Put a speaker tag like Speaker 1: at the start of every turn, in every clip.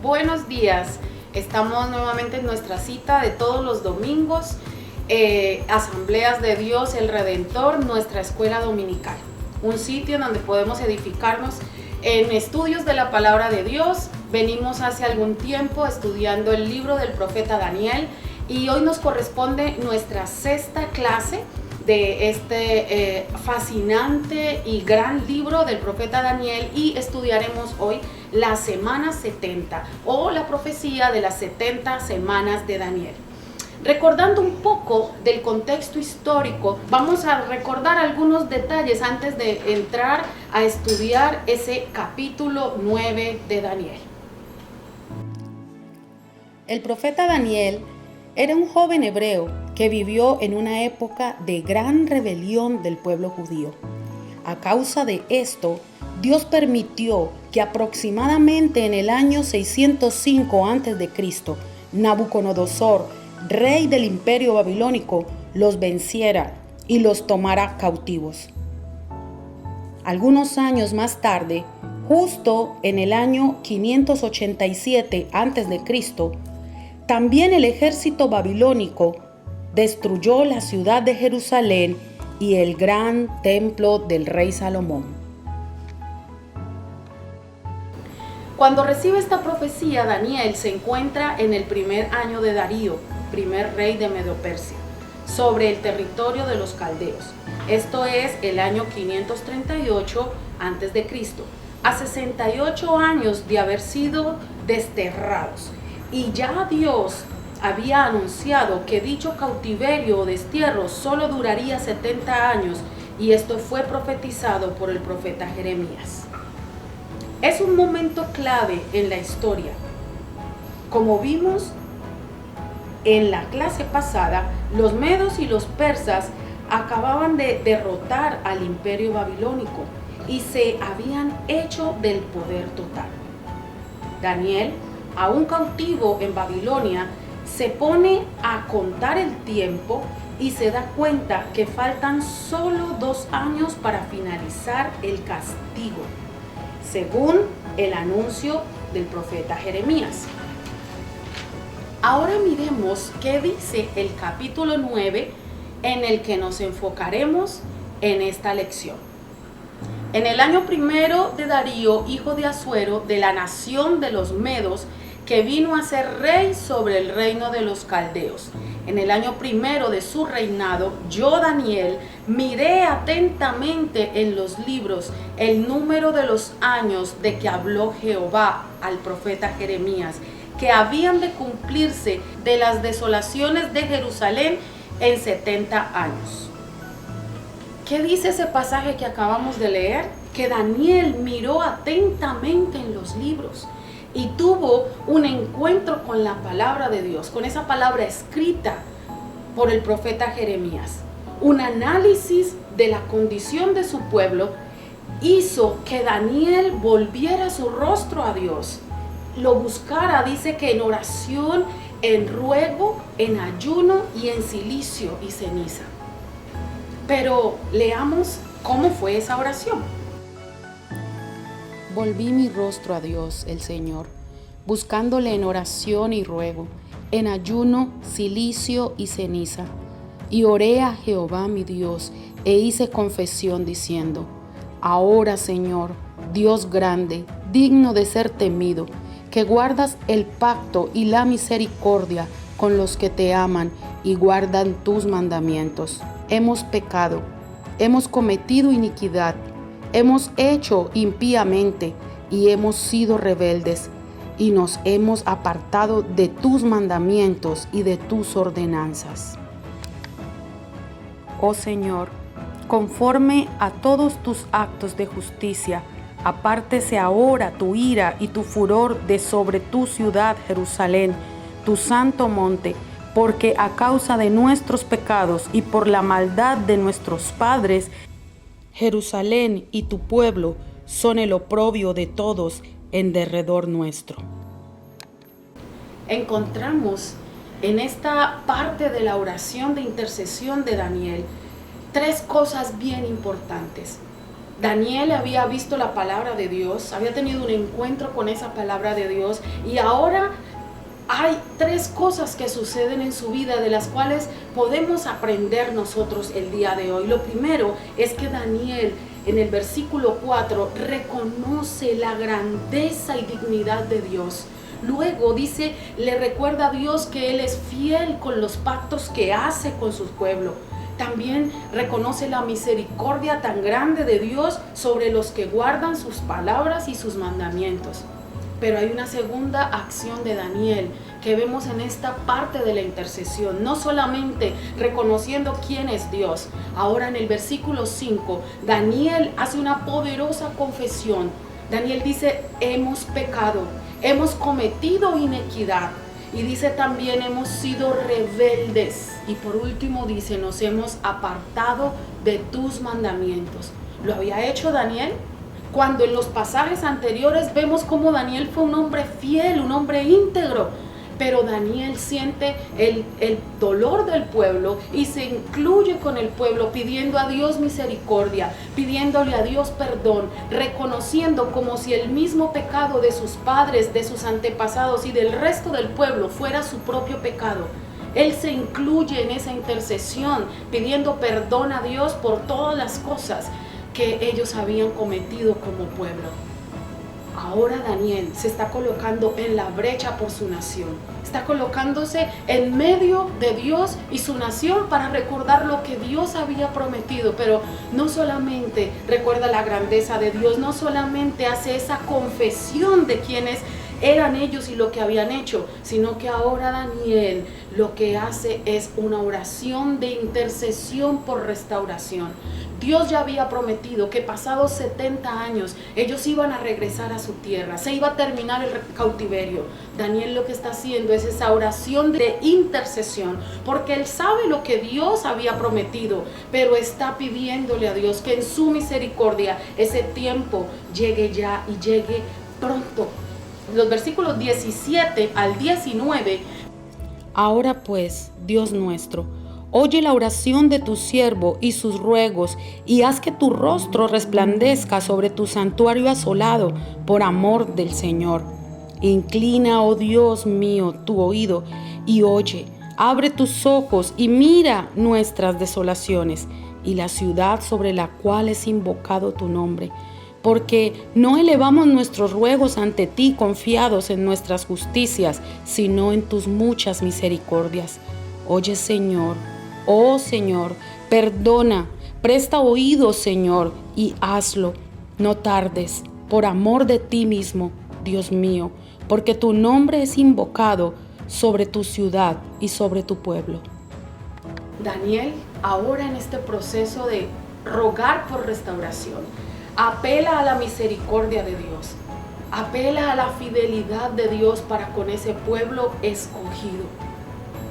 Speaker 1: Buenos días. Estamos nuevamente en nuestra cita de todos los domingos, Asambleas de Dios el Redentor, nuestra escuela dominical. Un sitio en donde podemos edificarnos en estudios de la palabra de Dios. Venimos hace algún tiempo estudiando el libro del profeta Daniel y hoy nos corresponde nuestra sexta clase de este fascinante y gran libro del profeta Daniel, y estudiaremos hoy la semana 70 o la profecía de las 70 semanas de Daniel. Recordando un poco del contexto histórico, vamos a recordar algunos detalles antes de entrar a estudiar ese capítulo 9 de Daniel. El profeta Daniel era un joven hebreo que vivió en una época de gran rebelión del pueblo judío. A causa de esto, Dios permitió que aproximadamente en el año 605 a.C., Nabucodonosor, rey del imperio babilónico, los venciera y los tomara cautivos. Algunos años más tarde, justo en el año 587 a.C., también el ejército babilónico destruyó la ciudad de Jerusalén y el gran templo del rey Salomón. Cuando recibe esta profecía, Daniel se encuentra en el primer año de Darío, primer rey de Medo-Persia, sobre el territorio de los caldeos. Esto es el año 538 a.C., a 68 años de haber sido desterrados. Y ya Dios había anunciado que dicho cautiverio o destierro solo duraría 70 años, y esto fue profetizado por el profeta Jeremías. Es un momento clave en la historia. Como vimos en la clase pasada, los medos y los persas acababan de derrotar al imperio babilónico y se habían hecho del poder total. Daniel, aún cautivo en Babilonia, se pone a contar el tiempo y se da cuenta que faltan solo 2 años para finalizar el castigo, según el anuncio del profeta Jeremías. Ahora miremos qué dice el capítulo 9 en el que nos enfocaremos en esta lección. En el año primero de Darío, hijo de Asuero, de la nación de los Medos, que vino a ser rey sobre el reino de los caldeos. En el año primero de su reinado, yo, Daniel, miré atentamente en los libros el número de los años de que habló Jehová al profeta Jeremías, que habían de cumplirse de las desolaciones de Jerusalén en 70 años. ¿Qué dice ese pasaje que acabamos de leer? Que Daniel miró atentamente en los libros y tuvo un encuentro con la palabra de Dios, con esa palabra escrita por el profeta Jeremías. Un análisis de la condición de su pueblo hizo que Daniel volviera su rostro a Dios, lo buscara, dice que en oración, en ruego, en ayuno y en cilicio y ceniza. Pero leamos cómo fue esa oración. Volví mi rostro a Dios, el Señor, buscándole en oración y ruego, en ayuno, cilicio y ceniza. Y oré a Jehová mi Dios, e hice confesión diciendo: ahora, Señor, Dios grande, digno de ser temido, que guardas el pacto y la misericordia con los que te aman y guardan tus mandamientos. Hemos pecado, hemos cometido iniquidad, hemos hecho impíamente y hemos sido rebeldes, y nos hemos apartado de tus mandamientos y de tus ordenanzas. Oh Señor, conforme a todos tus actos de justicia, apártese ahora tu ira y tu furor de sobre tu ciudad Jerusalén, tu santo monte, porque a causa de nuestros pecados y por la maldad de nuestros padres, Jerusalén y tu pueblo son el oprobio de todos en derredor nuestro. Encontramos en esta parte de la oración de intercesión de Daniel 3 cosas bien importantes. Daniel había visto la palabra de Dios, había tenido un encuentro con esa palabra de Dios, y ahora hay 3 cosas que suceden en su vida de las cuales podemos aprender nosotros el día de hoy. Lo primero es que Daniel, en el versículo 4, reconoce la grandeza y dignidad de Dios. Luego dice, le recuerda a Dios que Él es fiel con los pactos que hace con su pueblo. También reconoce la misericordia tan grande de Dios sobre los que guardan sus palabras y sus mandamientos. Pero hay una segunda acción de Daniel que vemos en esta parte de la intercesión, no solamente reconociendo quién es Dios. Ahora en el versículo 5, Daniel hace una poderosa confesión. Daniel dice, hemos pecado, hemos cometido inequidad. Y dice también, hemos sido rebeldes. Y por último dice, nos hemos apartado de tus mandamientos. ¿Lo había hecho Daniel? Cuando en los pasajes anteriores vemos cómo Daniel fue un hombre fiel, un hombre íntegro, pero Daniel siente el dolor del pueblo y se incluye con el pueblo pidiendo a Dios misericordia, pidiéndole a Dios perdón, reconociendo como si el mismo pecado de sus padres, de sus antepasados y del resto del pueblo fuera su propio pecado. Él se incluye en esa intercesión, pidiendo perdón a Dios por todas las cosas que ellos habían cometido como pueblo. Ahora Daniel se está colocando en la brecha por su nación. Está colocándose en medio de Dios y su nación para recordar lo que Dios había prometido. Pero no solamente recuerda la grandeza de Dios, no solamente hace esa confesión de quiénes eran ellos y lo que habían hecho, sino que ahora Daniel lo que hace es una oración de intercesión por restauración. Dios ya había prometido que pasados 70 años ellos iban a regresar a su tierra, se iba a terminar el cautiverio. Daniel lo que está haciendo es esa oración de intercesión, porque él sabe lo que Dios había prometido, pero está pidiéndole a Dios que en su misericordia ese tiempo llegue ya y llegue pronto. Los versículos 17 al 19.
Speaker 2: Ahora pues, Dios nuestro, oye la oración de tu siervo y sus ruegos, y haz que tu rostro resplandezca sobre tu santuario asolado por amor del Señor. Inclina, oh Dios mío, tu oído y oye. Abre tus ojos y mira nuestras desolaciones y la ciudad sobre la cual es invocado tu nombre. Porque no elevamos nuestros ruegos ante ti confiados en nuestras justicias, sino en tus muchas misericordias. Oye, Señor, oh Señor, perdona, presta oído, Señor, y hazlo. No tardes, por amor de ti mismo, Dios mío, porque tu nombre es invocado sobre tu ciudad y sobre tu pueblo.
Speaker 1: Daniel, ahora en este proceso de rogar por restauración, apela a la misericordia de Dios, apela a la fidelidad de Dios para con ese pueblo escogido,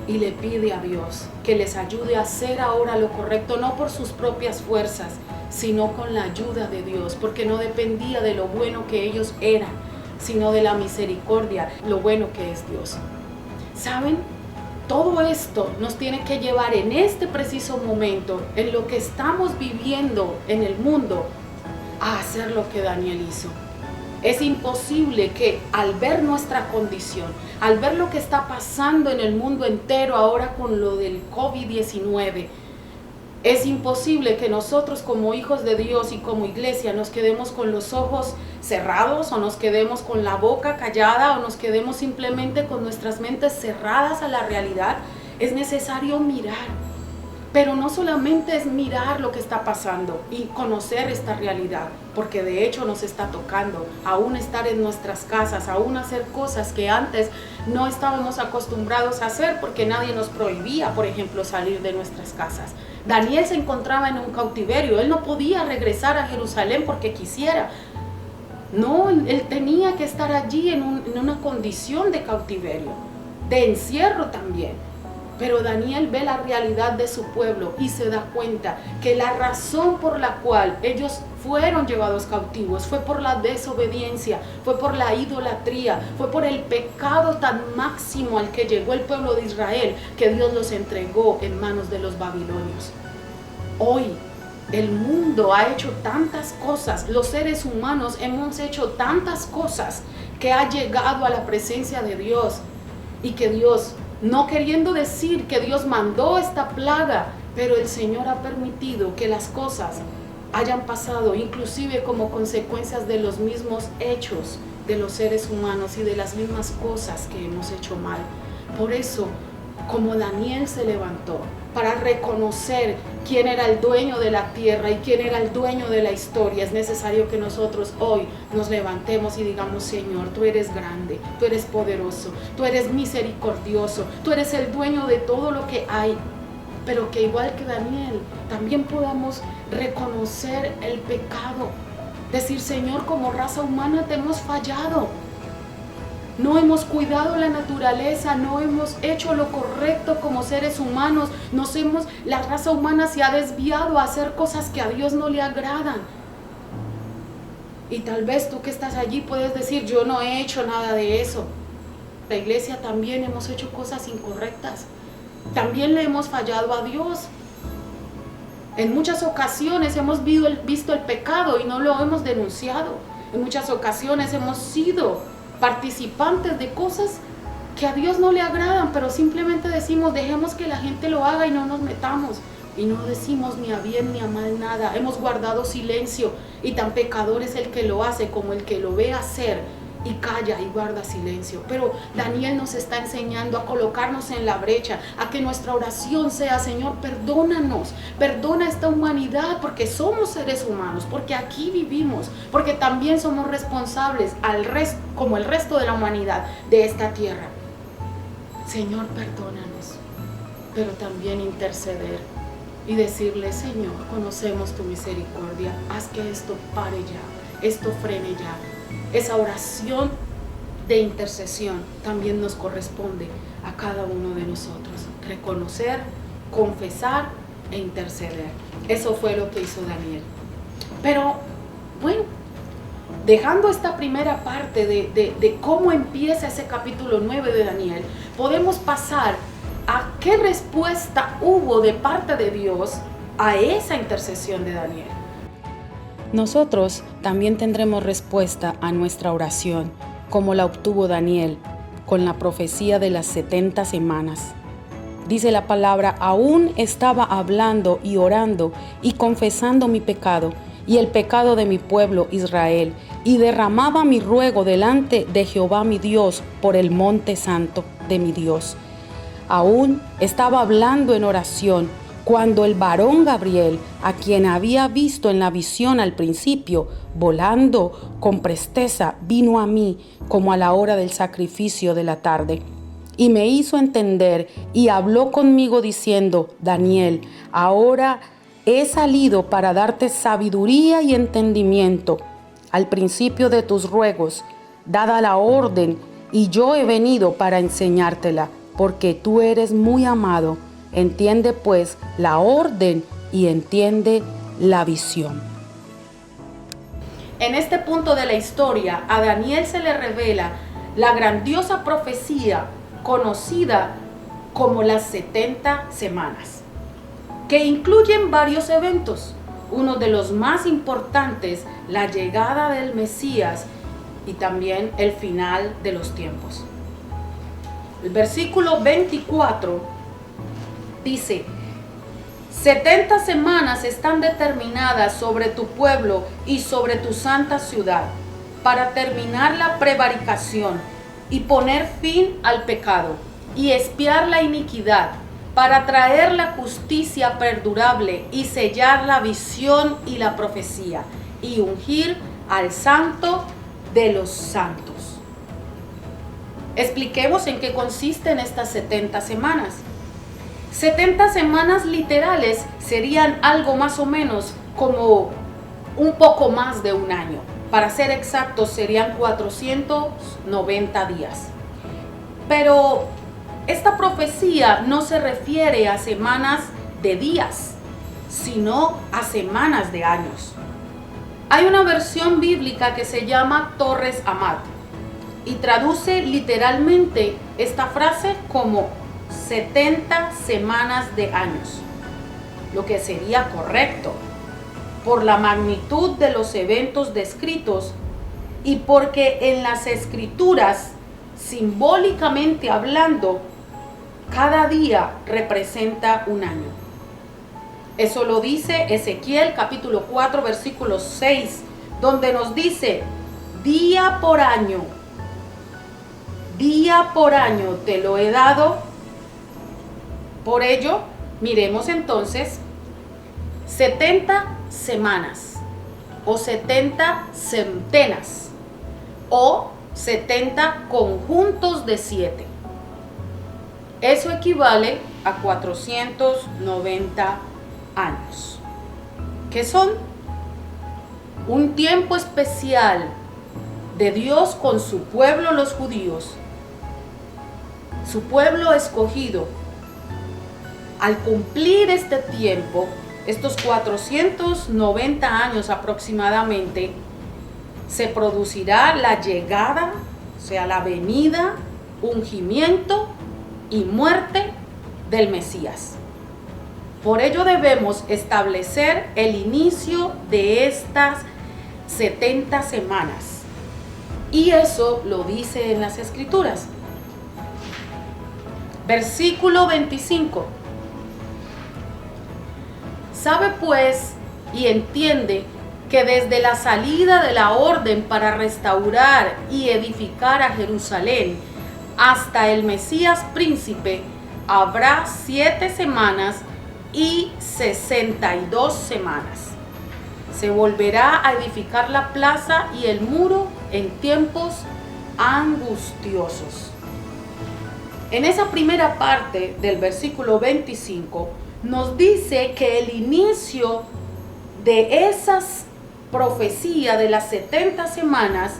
Speaker 1: y le pide a Dios que les ayude a hacer ahora lo correcto, no por sus propias fuerzas, sino con la ayuda de Dios, porque no dependía de lo bueno que ellos eran, sino de la misericordia, lo bueno que es Dios. ¿Saben? Todo esto nos tiene que llevar en este preciso momento, en lo que estamos viviendo en el mundo, a hacer lo que Daniel hizo. Es imposible que al ver nuestra condición, al ver lo que está pasando en el mundo entero ahora con lo del COVID-19, es imposible que nosotros como hijos de Dios y como iglesia nos quedemos con los ojos cerrados, o nos quedemos con la boca callada, o nos quedemos simplemente con nuestras mentes cerradas a la realidad. Es necesario mirar. Pero no solamente es mirar lo que está pasando y conocer esta realidad, porque de hecho nos está tocando aún estar en nuestras casas, aún hacer cosas que antes no estábamos acostumbrados a hacer porque nadie nos prohibía, por ejemplo, salir de nuestras casas. Daniel se encontraba en un cautiverio, él no podía regresar a Jerusalén porque quisiera. No, él tenía que estar allí en una condición de cautiverio, de encierro también. Pero Daniel ve la realidad de su pueblo y se da cuenta que la razón por la cual ellos fueron llevados cautivos fue por la desobediencia, fue por la idolatría, fue por el pecado tan máximo al que llegó el pueblo de Israel, que Dios los entregó en manos de los babilonios. Hoy el mundo ha hecho tantas cosas, los seres humanos hemos hecho tantas cosas que ha llegado a la presencia de Dios, y que Dios, no queriendo decir que Dios mandó esta plaga, pero el Señor ha permitido que las cosas hayan pasado, inclusive como consecuencias de los mismos hechos de los seres humanos y de las mismas cosas que hemos hecho mal. Por eso, como Daniel se levantó para reconocer quién era el dueño de la tierra y quién era el dueño de la historia, es necesario que nosotros hoy nos levantemos y digamos: Señor, tú eres grande, tú eres poderoso, tú eres misericordioso, tú eres el dueño de todo lo que hay. Pero que igual que Daniel, también podamos reconocer el pecado. Decir: Señor, como raza humana te hemos fallado. No hemos cuidado la naturaleza, no hemos hecho lo correcto como seres humanos. La raza humana se ha desviado a hacer cosas que a Dios no le agradan. Y tal vez tú que estás allí puedes decir: yo no he hecho nada de eso. La iglesia también hemos hecho cosas incorrectas. También le hemos fallado a Dios. En muchas ocasiones hemos visto el pecado y no lo hemos denunciado. En muchas ocasiones hemos sido participantes de cosas que a Dios no le agradan, pero simplemente decimos: dejemos que la gente lo haga y no nos metamos. Y no decimos ni a bien ni a mal nada. Hemos guardado silencio, y tan pecador es el que lo hace como el que lo ve hacer y calla y guarda silencio. Pero Daniel nos está enseñando a colocarnos en la brecha, a que nuestra oración sea: Señor, perdónanos, perdona esta humanidad, porque somos seres humanos, porque aquí vivimos, porque también somos responsables como el resto de la humanidad de esta tierra. Señor, perdónanos, pero también interceder y decirle: Señor, conocemos tu misericordia, haz que esto pare ya, esto frene ya. Esa oración de intercesión también nos corresponde a cada uno de nosotros. Reconocer, confesar e interceder. Eso fue lo que hizo Daniel. Pero bueno, dejando esta primera parte de cómo empieza ese capítulo 9 de Daniel, podemos pasar a qué respuesta hubo de parte de Dios a esa intercesión de Daniel.
Speaker 2: Nosotros también tendremos respuesta a nuestra oración, como la obtuvo Daniel, con la profecía de las 70 semanas. Dice la palabra: aún estaba hablando y orando y confesando mi pecado y el pecado de mi pueblo Israel, y derramaba mi ruego delante de Jehová mi Dios por el monte santo de mi Dios. Aún estaba hablando en oración, cuando el varón Gabriel, a quien había visto en la visión al principio, volando con presteza, vino a mí como a la hora del sacrificio de la tarde. Y me hizo entender y habló conmigo diciendo: Daniel, ahora he salido para darte sabiduría y entendimiento. Al principio de tus ruegos, dada la orden, y yo he venido para enseñártela, porque tú eres muy amado. Entiende pues la orden y entiende la visión.
Speaker 1: En este punto de la historia, a Daniel se le revela la grandiosa profecía conocida como las 70 semanas, que incluyen varios eventos. Uno de los más importantes, la llegada del Mesías, y también el final de los tiempos. El versículo 24 dice: 70 semanas están determinadas sobre tu pueblo y sobre tu santa ciudad, para terminar la prevaricación y poner fin al pecado y expiar la iniquidad, para traer la justicia perdurable y sellar la visión y la profecía, y ungir al santo de los santos. Expliquemos en qué consisten estas 70 semanas. 70 semanas literales serían algo más o menos como un poco más de un año. Para ser exactos, serían 490 días. Pero esta profecía no se refiere a semanas de días, sino a semanas de años. Hay una versión bíblica que se llama Torres Amat y traduce literalmente esta frase como 70 semanas de años, lo que sería correcto. por la magnitud de los eventos descritos y porque en las escrituras, simbólicamente hablando, cada día representa un año. Eso lo dice Ezequiel capítulo 4 versículo 6, donde nos dice: día por año te lo he dado. Por ello, miremos entonces 70 semanas o 70 centenas o 70 conjuntos de 7. Eso equivale a 490 años, que son un tiempo especial de Dios con su pueblo, los judíos, su pueblo escogido. Al cumplir este tiempo, estos 490 años aproximadamente, se producirá la llegada, o sea, la venida, ungimiento y muerte del Mesías. Por ello debemos establecer el inicio de estas 70 semanas. Y eso lo dice en las Escrituras. Versículo 25. Sabe pues y entiende que desde la salida de la orden para restaurar y edificar a Jerusalén hasta el Mesías príncipe habrá 7 semanas y 62 semanas. Se volverá a edificar la plaza y el muro en tiempos angustiosos. En esa primera parte del versículo 25 nos dice que el inicio de esas profecías de las 70 semanas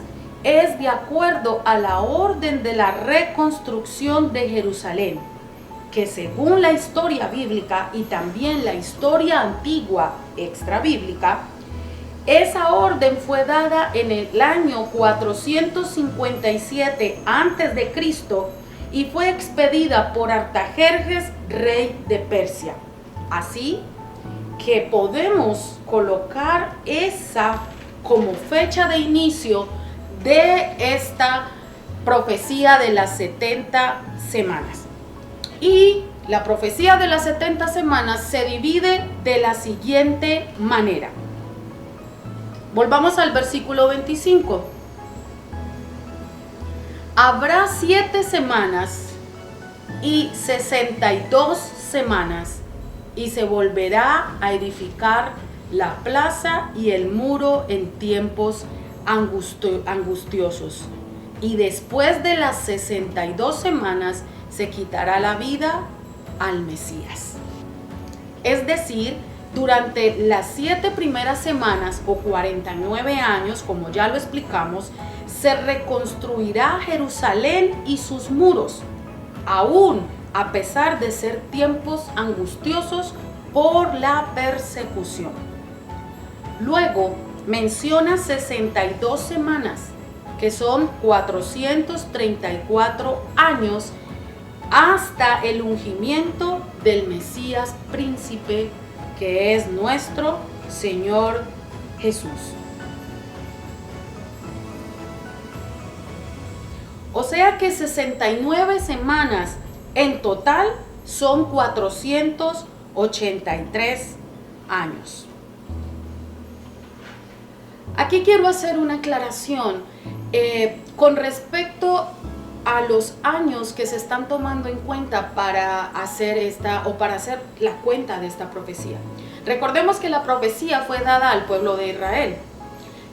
Speaker 1: es de acuerdo a la orden de la reconstrucción de Jerusalén, que según la historia bíblica y también la historia antigua extrabíblica, esa orden fue dada en el año 457 a.C. y fue expedida por Artajerjes, rey de Persia. Así que podemos colocar esa como fecha de inicio de esta profecía de las 70 semanas. Y la profecía de las 70 semanas se divide de la siguiente manera. Volvamos al versículo 25. Habrá 7 semanas y 62 semanas, y se volverá a edificar la plaza y el muro en tiempos angustiosos. Y después de las 62 semanas se quitará la vida al Mesías. Es decir, durante las 7 primeras semanas o 49 años, como ya lo explicamos, se reconstruirá Jerusalén y sus muros, aún a pesar de ser tiempos angustiosos por la persecución. Luego menciona 62 semanas, que son 434 años, hasta el ungimiento del Mesías príncipe, que es nuestro Señor Jesús. O sea que 69 semanas en total son 483 años. Aquí quiero hacer una aclaración con respecto a los años que se están tomando en cuenta para hacer la cuenta de esta profecía. Recordemos que la profecía fue dada al pueblo de Israel.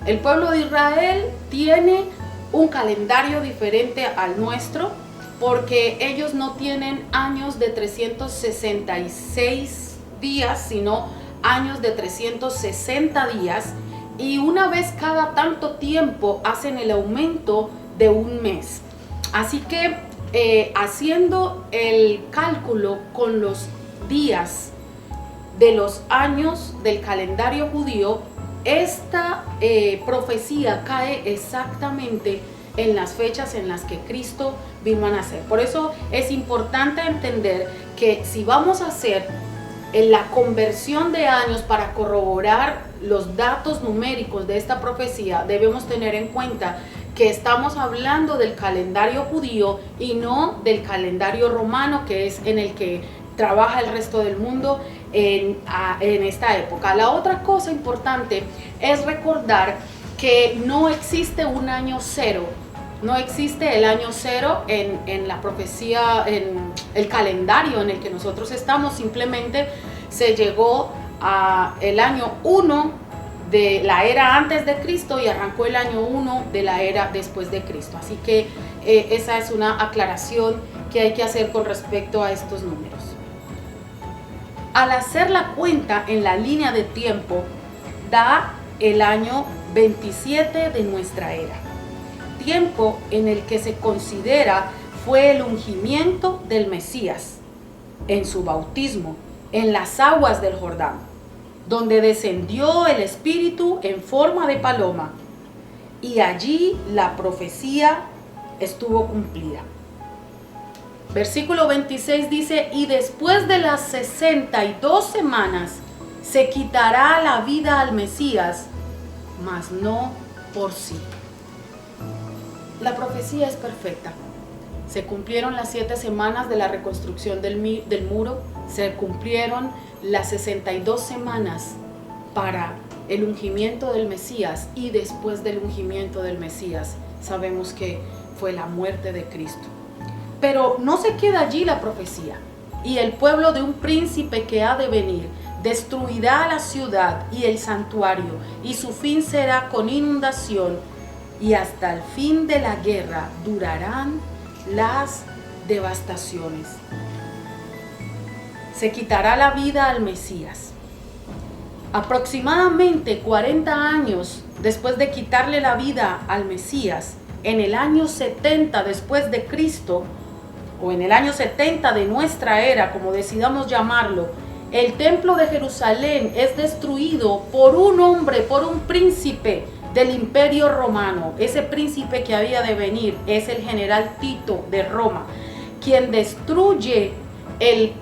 Speaker 1: El pueblo de Israel tiene un calendario diferente al nuestro, porque ellos no tienen años de 366 días, sino años de 360 días, y una vez cada tanto tiempo hacen el aumento de un mes. Así que haciendo el cálculo con los días de los años del calendario judío, esta profecía cae exactamente en las fechas en las que Cristo vino a nacer. Por eso es importante entender que si vamos a hacer la conversión de años para corroborar los datos numéricos de esta profecía, debemos tener en cuenta que estamos hablando del calendario judío y no del calendario romano, que es en el que trabaja el resto del mundo en esta época. La otra cosa importante es recordar que no existe un año cero. No existe el año cero en la profecía, en el calendario en el que nosotros estamos. Simplemente se llegó a el año 1 de la era antes de Cristo y arrancó el año 1 de la era después de Cristo. Así que esa es una aclaración que hay que hacer con respecto a estos números. Al hacer la cuenta en la línea de tiempo, da el año 27 de nuestra era. Tiempo en el que se considera fue el ungimiento del Mesías en su bautismo en las aguas del Jordán, donde descendió el Espíritu en forma de paloma, y allí la profecía estuvo cumplida. Versículo 26 dice: y después de las 62 semanas se quitará la vida al Mesías, mas no por sí. La profecía es perfecta. Se cumplieron las 7 semanas de la reconstrucción del muro, se cumplieron las 62 semanas para el ungimiento del Mesías, y después del ungimiento del Mesías sabemos que fue la muerte de Cristo. Pero no se queda allí la profecía. Y el pueblo de un príncipe que ha de venir destruirá la ciudad y el santuario, y su fin será con inundación, y hasta el fin de la guerra durarán las devastaciones. Se quitará la vida al Mesías. Aproximadamente 40 años después de quitarle la vida al Mesías, en el año 70 después de Cristo, o en el año 70 de nuestra era, como decidamos llamarlo, el templo de Jerusalén es destruido por un hombre, por un príncipe del Imperio Romano. Ese príncipe que había de venir es el general Tito de Roma, quien destruye el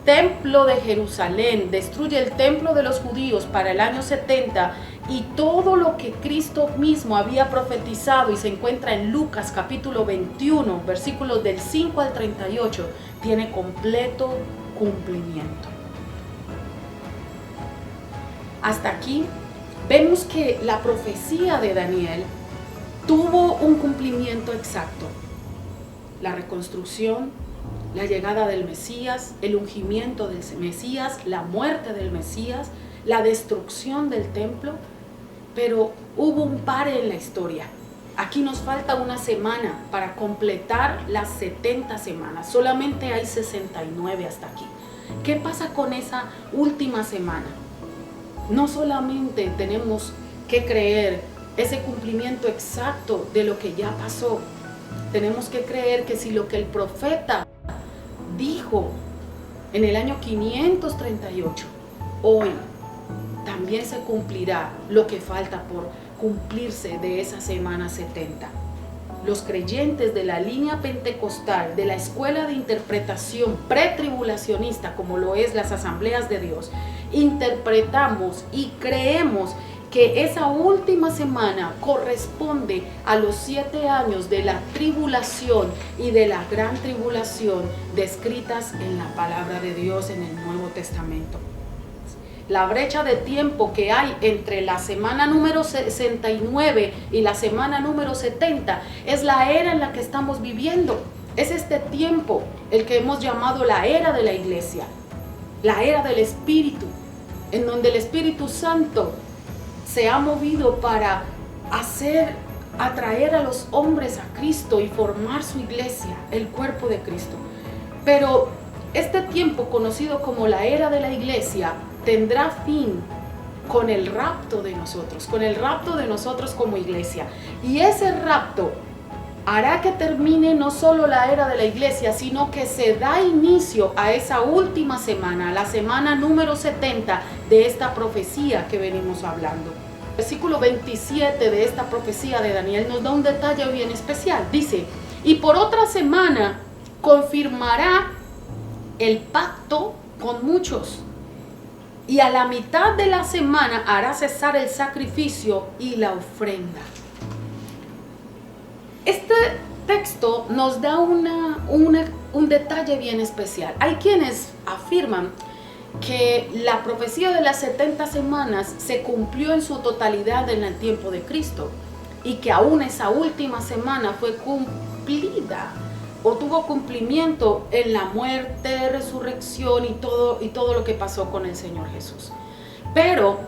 Speaker 1: templo de Jerusalén, destruye el templo de los judíos para el año 70, y todo lo que Cristo mismo había profetizado y se encuentra en Lucas capítulo 21, versículos del 5 al 38, tiene completo cumplimiento. Hasta aquí vemos que la profecía de Daniel tuvo un cumplimiento exacto. La reconstrucción, la llegada del Mesías, el ungimiento del Mesías, la muerte del Mesías, la destrucción del templo, pero hubo un pare en la historia. Aquí nos falta una semana para completar las 70 semanas. Solamente hay 69 hasta aquí. ¿Qué pasa con esa última semana? No solamente tenemos que creer ese cumplimiento exacto de lo que ya pasó, tenemos que creer que si lo que el profeta dijo en el año 538, hoy también se cumplirá lo que falta por cumplirse de esa semana 70. Los creyentes de la línea pentecostal, de la escuela de interpretación pretribulacionista, como lo es las Asambleas de Dios, interpretamos y creemos que esa última semana corresponde a los 7 años de la tribulación y de la gran tribulación descritas en la palabra de Dios en el Nuevo Testamento. La brecha de tiempo que hay entre la semana número 69 y la semana número 70 es la era en la que estamos viviendo. Es este tiempo el que hemos llamado la era de la iglesia, la era del Espíritu, en donde el Espíritu Santo se ha movido para atraer a los hombres a Cristo y formar su iglesia, el cuerpo de Cristo. Pero este tiempo, conocido como la era de la iglesia, tendrá fin con el rapto de nosotros como iglesia. Y ese rapto hará que termine no solo la era de la iglesia, sino que se da inicio a esa última semana, la semana número 70 de esta profecía que venimos hablando. El versículo 27 de esta profecía de Daniel nos da un detalle bien especial. Dice: y por otra semana confirmará el pacto con muchos, y a la mitad de la semana hará cesar el sacrificio y la ofrenda. Este texto nos da un detalle bien especial. Hay quienes afirman que la profecía de las 70 semanas se cumplió en su totalidad en el tiempo de Cristo y que aún esa última semana fue cumplida o tuvo cumplimiento en la muerte, resurrección y todo lo que pasó con el Señor Jesús. Pero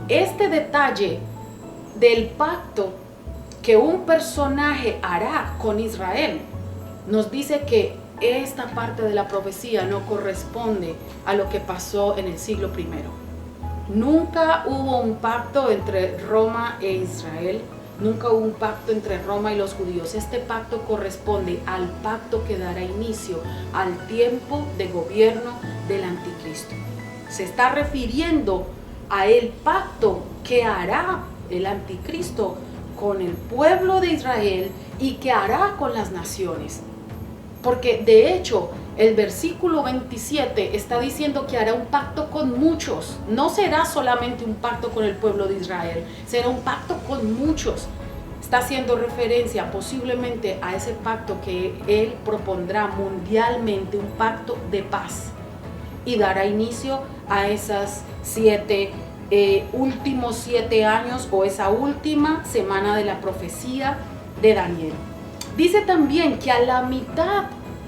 Speaker 1: este detalle del pacto que un personaje hará con Israel nos dice que esta parte de la profecía no corresponde a lo que pasó en el siglo I. Nunca hubo un pacto entre Roma e Israel. Nunca hubo un pacto entre Roma y los judíos. Este pacto corresponde al pacto que dará inicio al tiempo de gobierno del anticristo. Se está refiriendo a el pacto que hará el anticristo con el pueblo de Israel y que hará con las naciones. Porque de hecho el versículo 27 está diciendo que hará un pacto con muchos. No será solamente un pacto con el pueblo de Israel, será un pacto con muchos. Está haciendo referencia posiblemente a ese pacto que él propondrá mundialmente, un pacto de paz. Y dará inicio a esas últimos 7 años o esa última semana de la profecía de Daniel. Dice también que a la mitad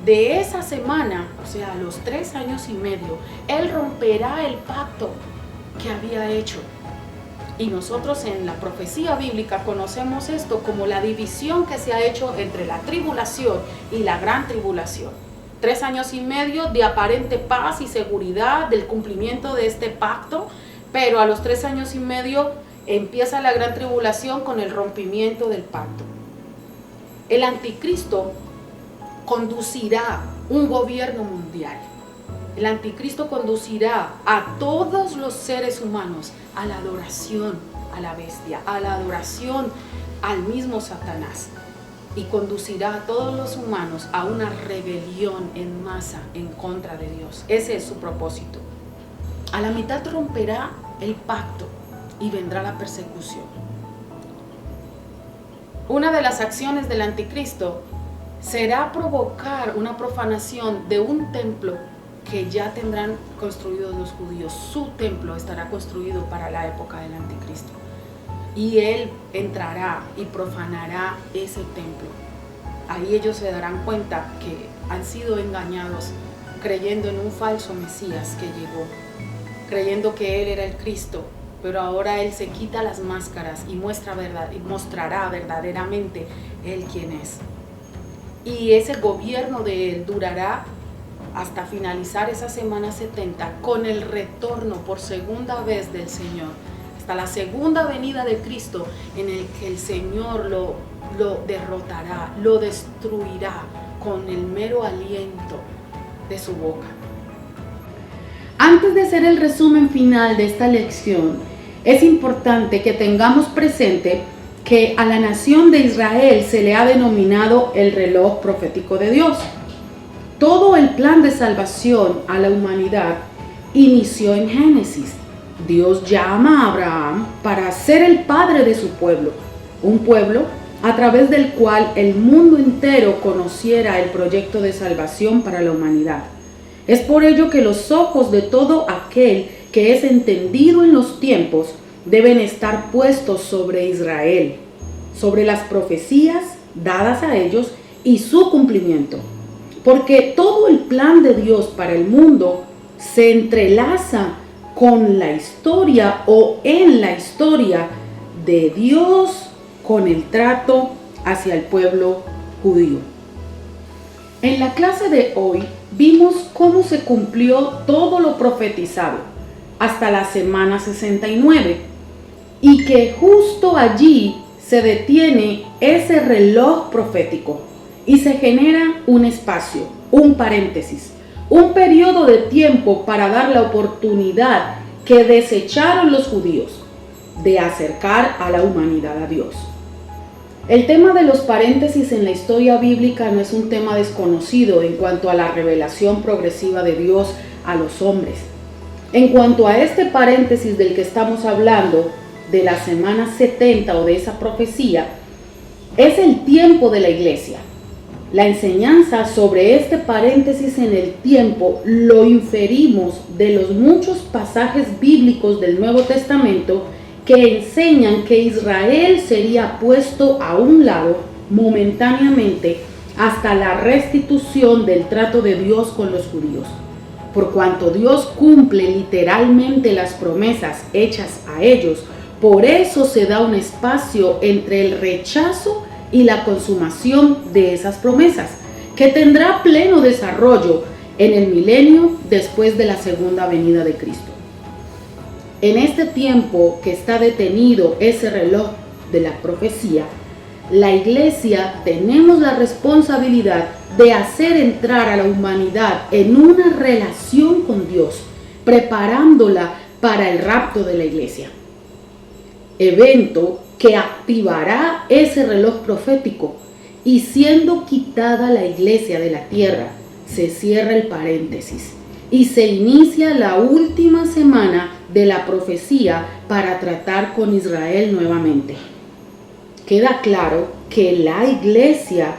Speaker 1: de esa semana, o sea, a los 3 años y medio, él romperá el pacto que había hecho. Y nosotros en la profecía bíblica conocemos esto como la división que se ha hecho entre la tribulación y la gran tribulación. 3 años y medio de aparente paz y seguridad del cumplimiento de este pacto, pero a los 3 años y medio empieza la gran tribulación con el rompimiento del pacto. El anticristo conducirá un gobierno mundial. El anticristo conducirá a todos los seres humanos a la adoración a la bestia, a la adoración al mismo Satanás, y conducirá a todos los humanos a una rebelión en masa en contra de Dios. Ese es su propósito. A la mitad romperá el pacto y vendrá la persecución. Una de las acciones del anticristo será provocar una profanación de un templo que ya tendrán construidos los judíos. Su templo estará construido para la época del anticristo. Y él entrará y profanará ese templo. Ahí ellos se darán cuenta que han sido engañados creyendo en un falso Mesías que llegó, creyendo que él era el Cristo, pero ahora él se quita las máscaras y mostrará verdaderamente él quién es. Y ese gobierno de él durará hasta finalizar esa semana 70 con el retorno por segunda vez del Señor, hasta la segunda venida de Cristo, en el que el Señor lo derrotará, lo destruirá con el mero aliento de su boca. Antes de hacer el resumen final de esta lección, es importante que tengamos presente que a la nación de Israel se le ha denominado el reloj profético de Dios. Todo el plan de salvación a la humanidad inició en Génesis. Dios llama a Abraham para ser el padre de su pueblo, un pueblo a través del cual el mundo entero conociera el proyecto de salvación para la humanidad. Es por ello que los ojos de todo aquel que es entendido en los tiempos deben estar puestos sobre Israel, sobre las profecías dadas a ellos y su cumplimiento. Porque todo el plan de Dios para el mundo se entrelaza con la historia o en la historia de Dios con el trato hacia el pueblo judío. En la clase de hoy vimos cómo se cumplió todo lo profetizado hasta la semana 69 y que justo allí se detiene ese reloj profético y se genera un espacio, un paréntesis, un periodo de tiempo para dar la oportunidad que desecharon los judíos de acercar a la humanidad a Dios. El tema de los paréntesis en la historia bíblica no es un tema desconocido en cuanto a la revelación progresiva de Dios a los hombres. En cuanto a este paréntesis del que estamos hablando, de la semana 70 o de esa profecía, es el tiempo de la iglesia. La enseñanza sobre este paréntesis en el tiempo lo inferimos de los muchos pasajes bíblicos del Nuevo Testamento que enseñan que Israel sería puesto a un lado momentáneamente hasta la restitución del trato de Dios con los judíos. Por cuanto Dios cumple literalmente las promesas hechas a ellos, por eso se da un espacio entre el rechazo y la consumación de esas promesas, que tendrá pleno desarrollo en el milenio después de la segunda venida de Cristo. En este tiempo que está detenido ese reloj de la profecía, la iglesia tenemos la responsabilidad de hacer entrar a la humanidad en una relación con Dios, preparándola para el rapto de la iglesia. Evento que activará ese reloj profético, y siendo quitada la iglesia de la tierra, se cierra el paréntesis y se inicia la última semana de la profecía para tratar con Israel nuevamente. Queda claro que la iglesia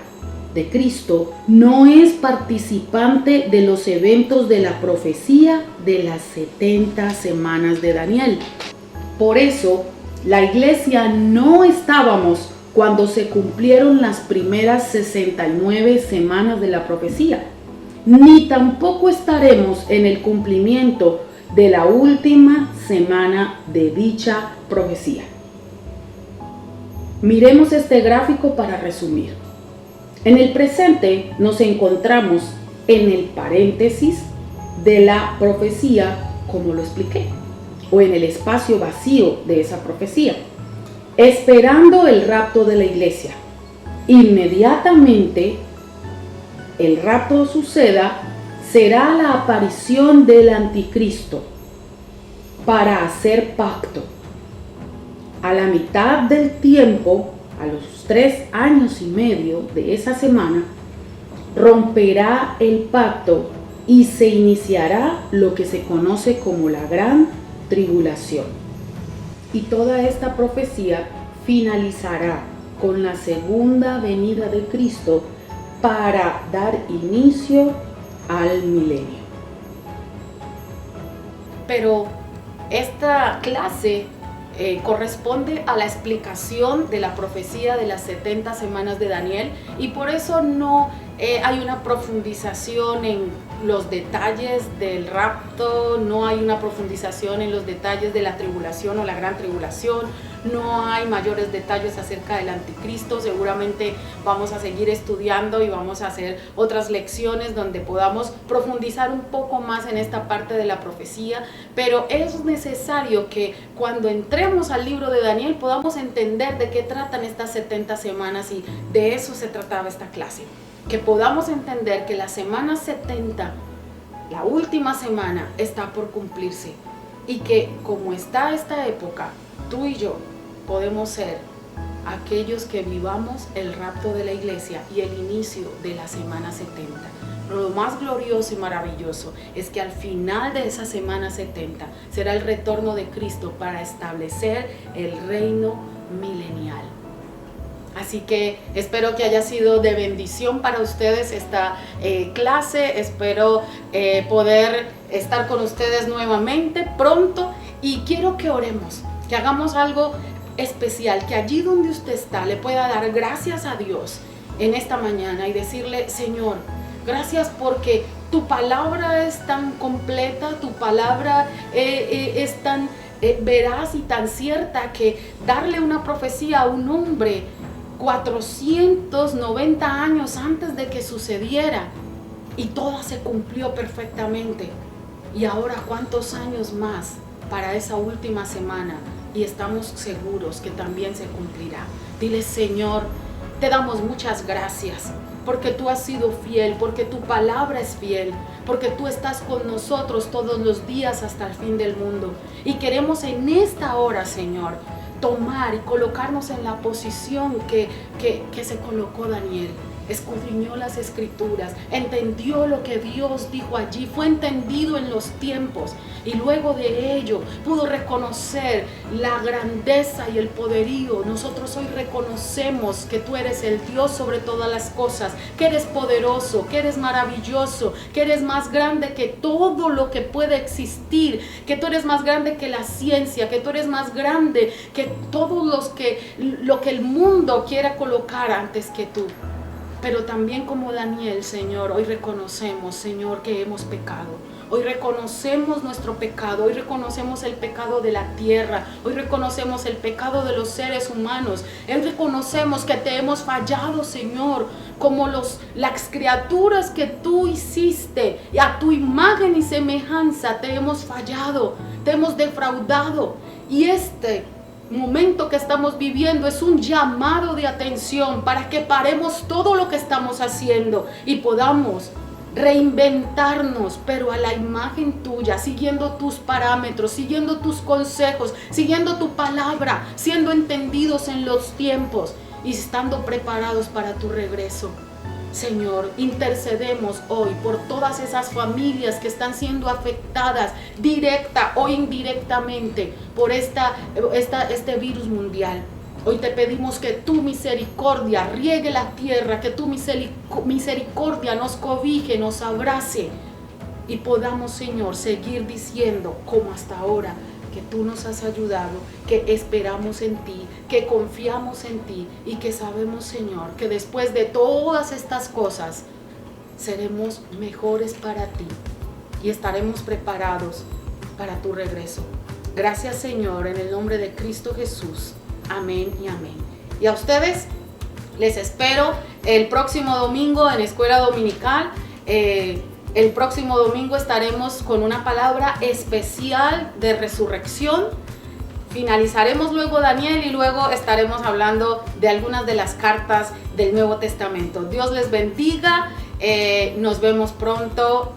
Speaker 1: de Cristo no es participante de los eventos de la profecía de las 70 semanas de Daniel. Por eso, la iglesia no estábamos cuando se cumplieron las primeras 69 semanas de la profecía, ni tampoco estaremos en el cumplimiento de la última semana de dicha profecía. Miremos este gráfico para resumir. En el presente nos encontramos en el paréntesis de la profecía, como lo expliqué, o en el espacio vacío de esa profecía, esperando el rapto de la iglesia. Inmediatamente el rapto suceda, será la aparición del anticristo para hacer pacto. A la mitad del tiempo, a los 3 años y medio de esa semana, romperá el pacto y se iniciará lo que se conoce como la gran tribulación. Y toda esta profecía finalizará con la segunda venida de Cristo para dar inicio al milenio. Pero esta clase corresponde a la explicación de la profecía de las 70 semanas de Daniel, y por eso no hay una profundización en los detalles del rapto, no hay una profundización en los detalles de la tribulación o la gran tribulación, no hay mayores detalles acerca del anticristo. Seguramente vamos a seguir estudiando y vamos a hacer otras lecciones donde podamos profundizar un poco más en esta parte de la profecía, pero es necesario que cuando entremos al libro de Daniel podamos entender de qué tratan estas 70 semanas, y de eso se trataba esta clase. Que podamos entender que la semana 70, la última semana, está por cumplirse, y que como está esta época, tú y yo podemos ser aquellos que vivamos el rapto de la iglesia y el inicio de la semana 70. Lo más glorioso y maravilloso es que al final de esa semana 70 será el retorno de Cristo para establecer el reino milenial. Así que espero que haya sido de bendición para ustedes esta clase. Espero poder estar con ustedes nuevamente pronto, y quiero que oremos, que hagamos algo especial, que allí donde usted está le pueda dar gracias a Dios en esta mañana y decirle: Señor, gracias porque tu palabra es tan completa, tu palabra es tan veraz y tan cierta, que darle una profecía a un hombre 490 años antes de que sucediera, y toda se cumplió perfectamente. Y ahora, ¿cuántos años más para esa última semana? Y estamos seguros que también se cumplirá. Dile: Señor, te damos muchas gracias porque tú has sido fiel, porque tu palabra es fiel, porque tú estás con nosotros todos los días hasta el fin del mundo. Y queremos en esta hora, Señor, tomar y colocarnos en la posición que se colocó Daniel, escudriñó las escrituras, entendió lo que Dios dijo allí, fue entendido en los tiempos y luego de ello pudo reconocer la grandeza y el poderío. Nosotros hoy reconocemos que tú eres el Dios sobre todas las cosas, que eres poderoso, que eres maravilloso, que eres más grande que todo lo que puede existir, que tú eres más grande que la ciencia, que tú eres más grande que todos lo que el mundo quiera colocar antes que tú. Pero también como Daniel, Señor, hoy reconocemos, Señor, que hemos pecado. Hoy reconocemos nuestro pecado, hoy reconocemos el pecado de la tierra, hoy reconocemos el pecado de los seres humanos, hoy reconocemos que te hemos fallado, Señor, como las criaturas que tú hiciste, y a tu imagen y semejanza te hemos fallado, te hemos defraudado. Y este momento que estamos viviendo es un llamado de atención para que paremos todo lo que estamos haciendo y podamos reinventarnos, pero a la imagen tuya, siguiendo tus parámetros, siguiendo tus consejos, siguiendo tu palabra, siendo entendidos en los tiempos y estando preparados para tu regreso. Señor, intercedemos hoy por todas esas familias que están siendo afectadas directa o indirectamente por este virus mundial. Hoy te pedimos que tu misericordia riegue la tierra, que tu misericordia nos cobije, nos abrace y podamos, Señor, seguir diciendo como hasta ahora que tú nos has ayudado, que esperamos en ti, que confiamos en ti y que sabemos, Señor, que después de todas estas cosas seremos mejores para ti y estaremos preparados para tu regreso. Gracias, Señor, en el nombre de Cristo Jesús. Amén y amén. Y a ustedes les espero el próximo domingo en Escuela Dominical. El próximo domingo estaremos con una palabra especial de resurrección. Finalizaremos luego Daniel y luego estaremos hablando de algunas de las cartas del Nuevo Testamento. Dios les bendiga. Nos vemos pronto.